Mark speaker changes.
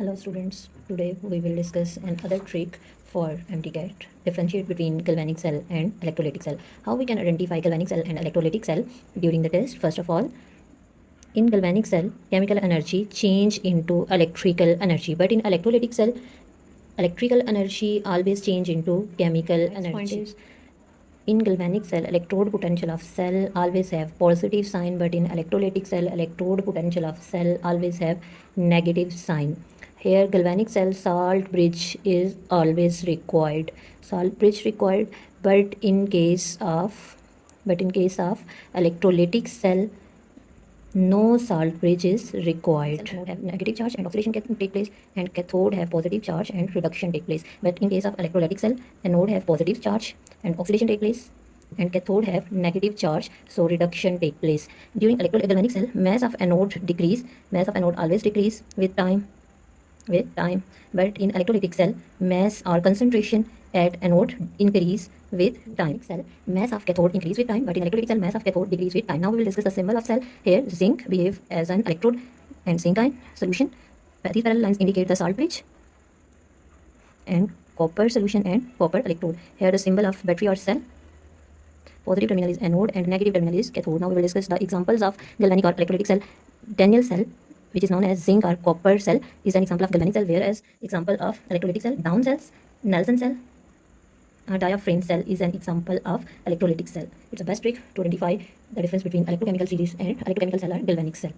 Speaker 1: Hello students, today we will discuss another trick for MTCAT. Differentiate between galvanic cell and electrolytic cell. How we can identify galvanic cell and electrolytic cell during the test. First of all, in galvanic cell, chemical energy change into electrical energy, but in electrolytic cell, electrical energy always change into chemical energy. In galvanic cell, electrode potential of cell always have positive sign, but in electrolytic cell, electrode potential of cell always have negative sign. Here galvanic cell salt bridge is always required. Salt bridge required, but in case of electrolytic cell, no salt bridge is required. Anode have negative charge and oxidation can take place, and cathode have positive charge and reduction take place. But in case of electrolytic cell, anode have positive charge and oxidation take place, and cathode have negative charge, so reduction take place. During electrogalvanic cell, mass of anode decrease. Mass of anode always decrease with time. But in electrolytic cell, mass or concentration at anode increase with time. Cell mass of cathode increase with time, but in electrolytic cell, mass of cathode decrease with time. Now we will discuss the symbol of cell. Here zinc behave as an electrode and zinc ion solution. These parallel lines indicate the salt bridge, and copper solution and copper electrode. Here the symbol of battery or cell. Positive terminal is anode and negative terminal is cathode. Now we will discuss the examples of galvanic or electrolytic cell. Daniell cell, which is known as zinc or copper cell, is an example of galvanic cell, whereas example of electrolytic cell, Down cells, Nelson cell, diaphragm cell is an example of electrolytic cell. It's the best trick to identify the difference between electrochemical series and electrochemical cell or galvanic cell.